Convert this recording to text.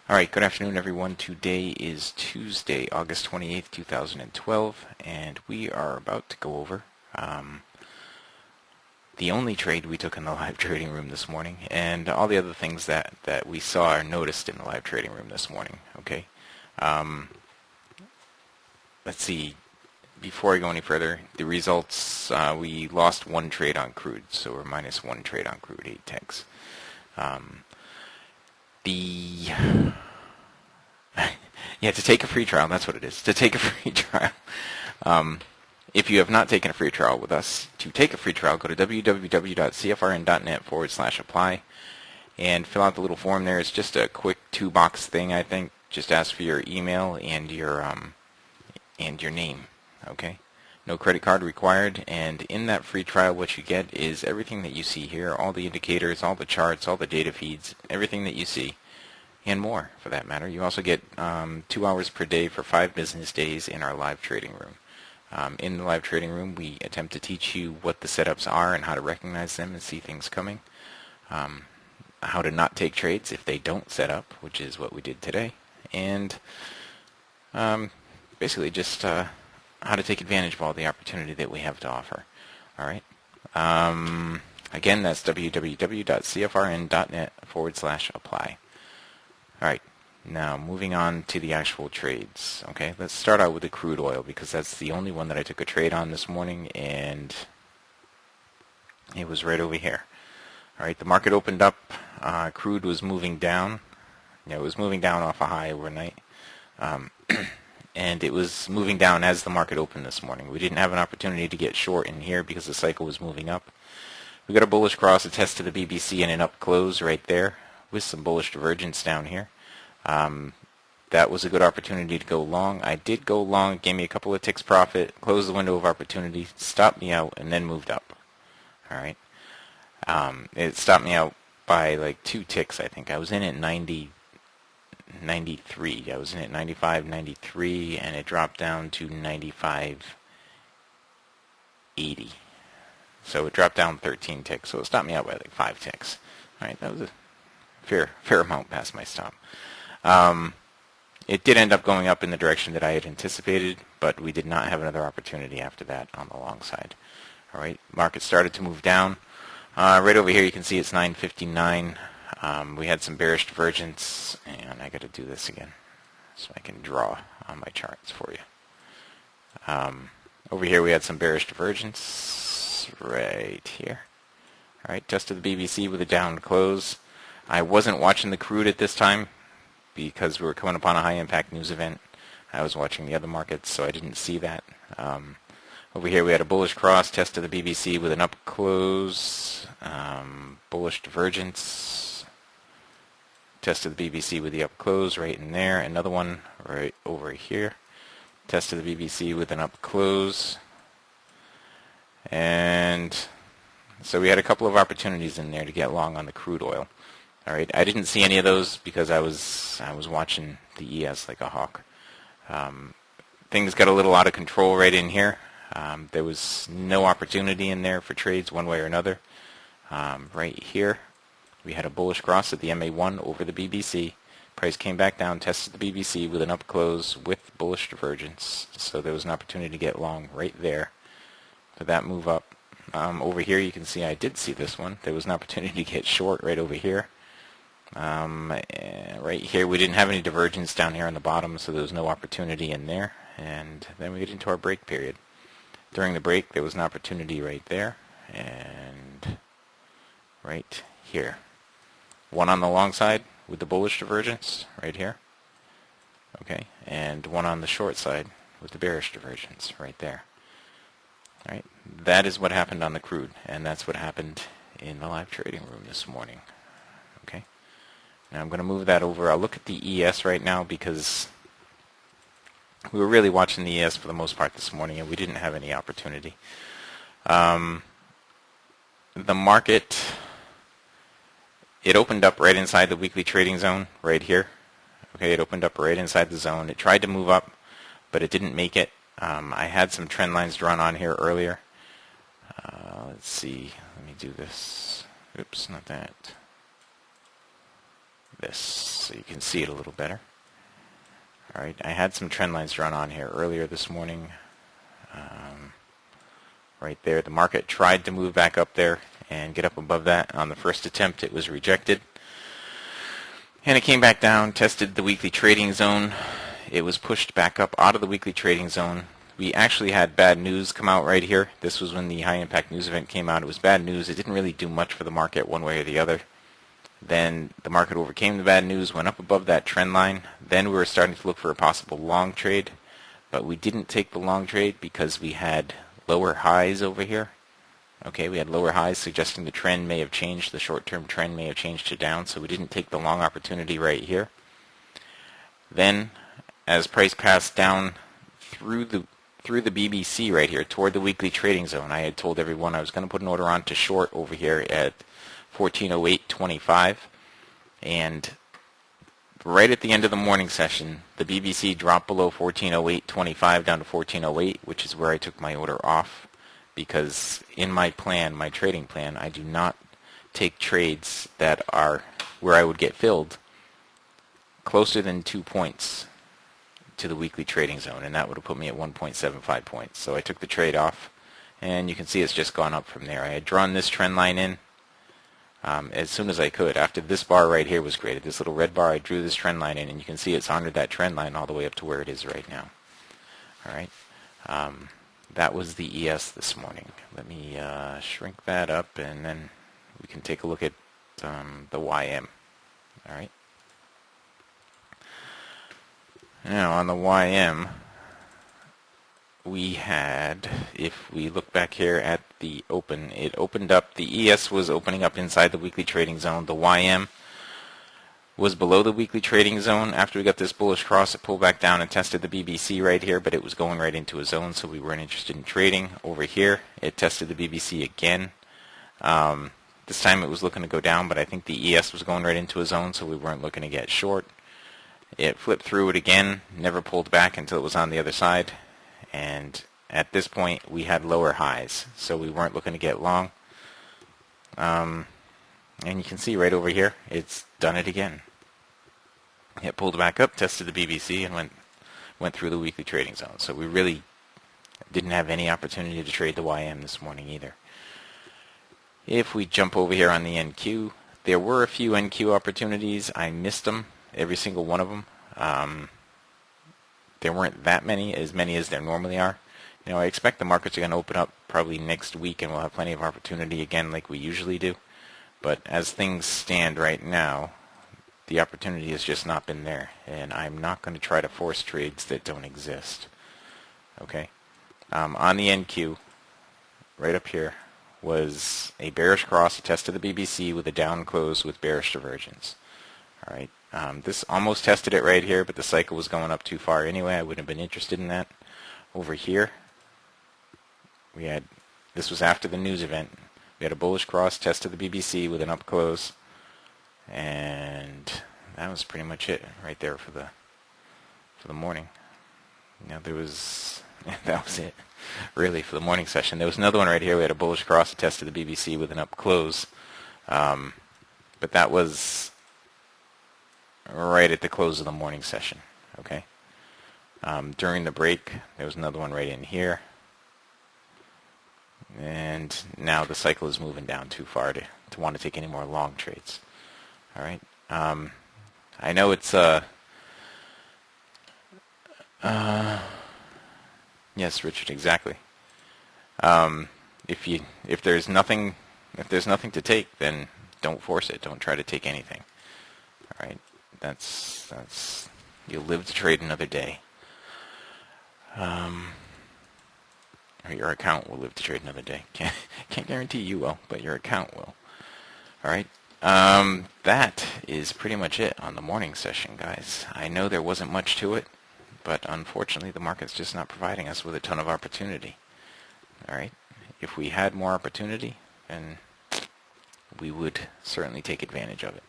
Alright, good afternoon everyone. Today is Tuesday, August 28th, 2012, and we are about to go over the only trade we took in the live trading room this morning, and all the other things that we saw or noticed in the live trading room this morning. Okay, let's see. Before I go any further, the results, we lost one trade on crude, so we're minus one trade on crude, 8 ticks. Yeah, to take a free trial, that's what it is. To take a free trial. If you have not taken a free trial with us, to take a free trial, go to www.cfrn.net/apply and fill out the little form there. It's just a quick 2-box thing, I think. Just ask for your email and your name. Okay? No credit card required, and in that free trial what you get is everything that you see here, all the indicators, all the charts, all the data feeds, everything that you see, and more for that matter. You also get 2 hours per day for 5 business days in our live trading room. In the live trading room, we attempt to teach you what the setups are and how to recognize them and see things coming. How to not take trades if they don't set up, which is what we did today. And basically just how to take advantage of all the opportunity that we have to offer. All right. Again, that's www.cfrn.net/apply. All right. Now, moving on to the actual trades. Okay, let's start out with the crude oil because that's the only one that I took a trade on this morning, and it was right over here. All right, the market opened up. Crude was moving down. It was moving down off a high overnight, and it was moving down as the market opened this morning. We didn't have an opportunity to get short in here because the cycle was moving up. We got a bullish cross, a test to the BBC, and an up close right there with some bullish divergence down here. That was a good opportunity to go long. I did go long. It gave me a couple of ticks profit, closed the window of opportunity, stopped me out, and then moved up. All right. It stopped me out by like 2 ticks, I think. I was in at 93. I was in at 95, 93, and it dropped down to 95, 80. So it dropped down 13 ticks. So it stopped me out by like 5 ticks. All right. That was a fair amount past my stop. It did end up going up in the direction that I had anticipated, but we did not have another opportunity after that on the long side. All right, market started to move down. Right over here you can see it's 959. We had some bearish divergence, and I got to do this again so I can draw on my charts for you. Over here we had some bearish divergence right here. All right, tested the BBC with a down close. I wasn't watching the crude at this time because we were coming upon a high-impact news event. I was watching the other markets, so I didn't see that. Over here we had a bullish cross, test to the BBC with an up close, bullish divergence, test to the BBC with the up close right in there, another one right over here, test to the BBC with an up close, and so we had a couple of opportunities in there to get long on the crude oil. All right, I didn't see any of those because I was watching the ES like a hawk. Things got a little out of control right in here. There was no opportunity in there for trades one way or another. Right here, we had a bullish cross at the MA1 over the BBC. Price came back down, tested the BBC with an up close with bullish divergence. So there was an opportunity to get long right there for that move up. Over here, you can see I did see this one. There was an opportunity to get short right over here. Right here we didn't have any divergence down here on the bottom, so there was no opportunity in there, and then we get into our break period. During the break there was an opportunity right there and right here. One on the long side with the bullish divergence right here, okay, and one on the short side with the bearish divergence right there. All right, that is what happened on the crude, and that's what happened in the live trading room this morning. Okay. Now I'm going to move that over. I'll look at the ES right now because we were really watching the ES for the most part this morning and we didn't have any opportunity. The market, it opened up right inside the weekly trading zone right here. Okay, it opened up right inside the zone. It tried to move up, but it didn't make it. I had some trend lines drawn on here earlier. Let's see. Let me do this. Oops, not that. this so you can see it a little better. Alright, I had some trend lines drawn on here earlier this morning. Right there, the market tried to move back up there and get up above that. On the first attempt, it was rejected. And it came back down, tested the weekly trading zone. It was pushed back up out of the weekly trading zone. We actually had bad news come out right here. This was when the high impact news event came out. It was bad news. It didn't really do much for the market one way or the other. Then the market overcame the bad news, went up above that trend line. Then we were starting to look for a possible long trade, but we didn't take the long trade because we had lower highs over here. Okay, we had lower highs suggesting the trend may have changed, the short-term trend may have changed to down, so we didn't take the long opportunity right here. Then, as price passed down through the BBC right here toward the weekly trading zone, I had told everyone I was going to put an order on to short over here at 1408.25, and right at the end of the morning session, the BBC dropped below 1408.25 down to 1408, which is where I took my order off, because in my plan, my trading plan, I do not take trades that are where I would get filled closer than 2 points to the weekly trading zone, and that would have put me at 1.75 points. So I took the trade off, and you can see it's just gone up from there. I had drawn this trend line in as soon as I could. After this bar right here was created, this little red bar, I drew this trend line in, and you can see it's honored that trend line all the way up to where it is right now. Alright, that was the ES this morning. Let me shrink that up, and then we can take a look at the YM. Alright. Now on the YM, we had, if we look back here at the open, it opened up, the ES was opening up inside the weekly trading zone. The YM was below the weekly trading zone. After we got this bullish cross, it pulled back down and tested the BBC right here, but it was going right into a zone, so we weren't interested in trading. Over here, it tested the BBC again. This time it was looking to go down, but I think the ES was going right into a zone, so we weren't looking to get short. It flipped through it again, never pulled back until it was on the other side. And at this point, we had lower highs, so we weren't looking to get long. And you can see right over here, it's done it again. It pulled back up, tested the BBC, and went through the weekly trading zone. So we really didn't have any opportunity to trade the YM this morning either. If we jump over here on the NQ, there were a few NQ opportunities. I missed them, every single one of them. There weren't that many as there normally are. You know, I expect the markets are going to open up probably next week, and we'll have plenty of opportunity again like we usually do. But as things stand right now, the opportunity has just not been there, and I'm not going to try to force trades that don't exist. Okay? On the NQ, right up here, was a bearish cross, a test of the BBC with a down close with bearish divergence. All right. This almost tested it right here, but the cycle was going up too far anyway. I wouldn't have been interested in that. Over here, we had, this was after the news event. We had a bullish cross, test of the BBC with an up close, and that was pretty much it right there for the morning. Now there was, that was it really for the morning session. There was another one right here. We had a bullish cross, a test of the BBC with an up close, but that was right at the close of the morning session. Okay. During the break, there was another one right in here, and now the cycle is moving down too far to want to take any more long trades. All right. I know it's yes, Richard, exactly. If there's nothing to take, then don't force it. Don't try to take anything. All right. That's you'll live to trade another day. Or your account will live to trade another day. Can't guarantee you will, but your account will. All right. That is pretty much it on the morning session, guys. I know there wasn't much to it, but unfortunately the market's just not providing us with a ton of opportunity. All right. If we had more opportunity, then we would certainly take advantage of it.